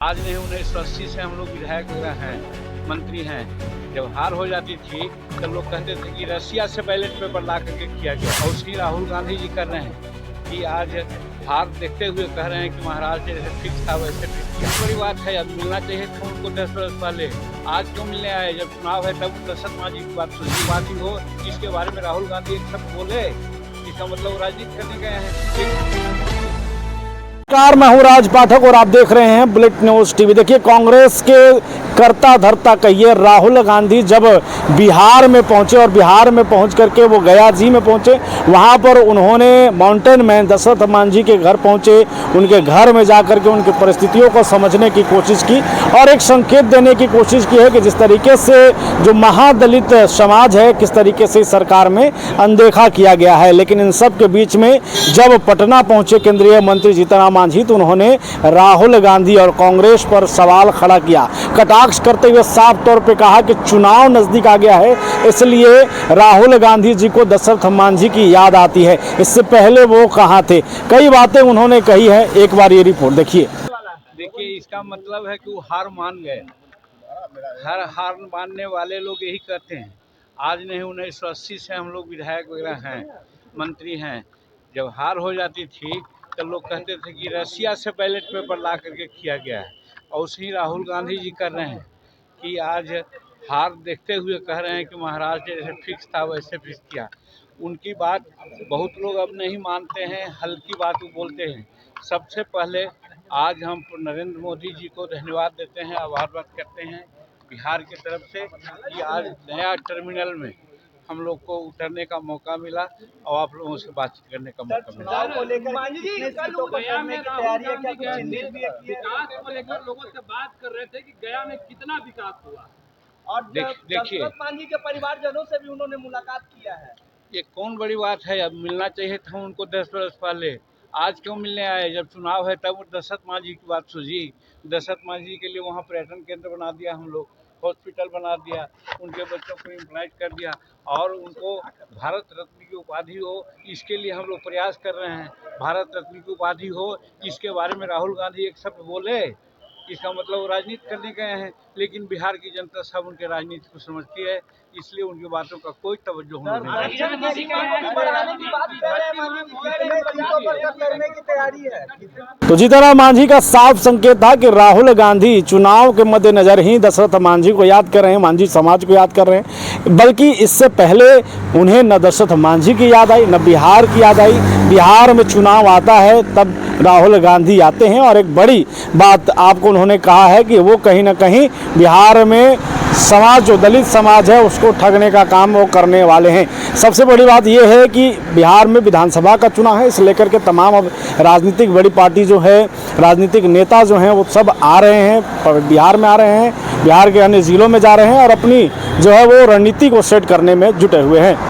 आज नहीं 1980 से हम लोग विधायक वगैरह हैं, मंत्री हैं। जब हार हो जाती थी तब लोग कहते थे कि रसिया से बैलेट पेपर ला करके किया गया। और उसी राहुल गांधी जी कर रहे हैं कि आज हार देखते हुए कह रहे हैं कि महाराज जैसे फिक्स था वैसे फिक्स किया। बड़ी बात है, अब मिलना चाहिए था उनको 10 वर्ष पहले। आज क्यों मिलने आए? जब चुनाव है तब दशरथ मांझी की बात सुनी बात ही हो, इसके बारे में राहुल गांधी एक शब्द बोले, इसका मतलब राजनीति करने गए हैं। नमस्कार, मैं हूं राज पाठक और आप देख रहे हैं बुलेट न्यूज टीवी। देखिए, कांग्रेस के करता धरता कहिए राहुल गांधी जब बिहार में पहुंचे और बिहार में पहुंच करके वो गया जी में पहुंचे, वहां पर उन्होंने माउंटेन मैन दशरथ मांझी के घर पहुंचे, उनके घर में जाकर के उनकी परिस्थितियों को समझने की कोशिश की और एक संकेत देने की कोशिश की है कि जिस तरीके से जो महादलित समाज है किस तरीके से सरकार में अनदेखा किया गया है। लेकिन इन सब के बीच में जब पटना पहुंचे केंद्रीय मंत्री जीतन राम मांझी तो उन्होंने राहुल गांधी और कांग्रेस पर सवाल खड़ा किया, कटाक्ष करते हुए साफ तौर पे कहा कि चुनाव नजदीक आ गया है, इसलिए राहुल गांधी जी को दशरथ मांझी की याद आती है। इससे पहले वो कहाँ थे, कई बातें उन्होंने कही है। एक बार ये रिपोर्ट देखिए। इसका मतलब है कि वो हार मान गए। हार मानने वाले लोग यही करते हैं। आज नहीं 1980 से हम लोग विधायक वगैरह हैं, मंत्री हैं। जब हार हो जाती थी तो लोग कहते थे कि रसिया से बैलेट पेपर ला करके किया गया है। और उसी राहुल गांधी जी कर रहे हैं कि आज हार देखते हुए कह रहे हैं कि महाराज जैसे फिक्स था वैसे फिक्स किया। उनकी बात बहुत लोग अब नहीं मानते हैं, हल्की बात वो बोलते हैं। सबसे पहले आज हम नरेंद्र मोदी जी को धन्यवाद देते हैं, आभार व्यक्त करते हैं बिहार की तरफ से कि आज नया टर्मिनल में हम लोग को उतरने का मौका मिला और आप लोगों से बातचीत करने का मौका मिला। लोगों से बात कर रहे थे कि गया में कितना विकास हुआ और देखिए मांझी के परिवारजनों से भी उन्होंने मुलाकात किया है। ये कौन बड़ी बात है? अब मिलना चाहिए था उनको 10 वर्ष पहले। आज क्यों मिलने आए? जब चुनाव है तब दशरथ मांझी की बात सूझी। दशरथ मांझी के लिए वहाँ पर्यटन केंद्र बना दिया, हम लोग हॉस्पिटल बना दिया, उनके बच्चों को एम्प्लॉयड कर दिया और उनको भारत रत्न की उपाधि हो, इसके लिए हम लोग प्रयास कर रहे हैं। भारत रत्न की उपाधि हो, इसके बारे में राहुल गांधी एक शब्द बोले, इसका मतलब राजनीति करने गए हैं। लेकिन बिहार की जनता सब उनके राजनीति को समझती है, इसलिए उनकी बातों का कोई तवज्जो नहीं। तो जीतन राम मांझी का साफ संकेत था कि राहुल गांधी चुनाव के मद्देनजर ही दशरथ मांझी को याद कर रहे हैं, मांझी समाज को याद कर रहे हैं। बल्कि इससे पहले उन्हें न दशरथ मांझी की याद आई न बिहार की याद आई। बिहार में चुनाव आता है तब राहुल गांधी आते हैं और एक बड़ी बात आपको उन्होंने कहा है कि वो कहीं ना कहीं बिहार में समाज जो दलित समाज है उसको ठगने का काम वो करने वाले हैं। सबसे बड़ी बात ये है कि बिहार में विधानसभा का चुनाव है, इस लेकर के तमाम अब राजनीतिक बड़ी पार्टी जो है, राजनीतिक नेता जो हैं वो सब आ रहे हैं, बिहार में आ रहे हैं, बिहार के अन्य जिलों में जा रहे हैं और अपनी जो है वो रणनीति को सेट करने में जुटे हुए हैं।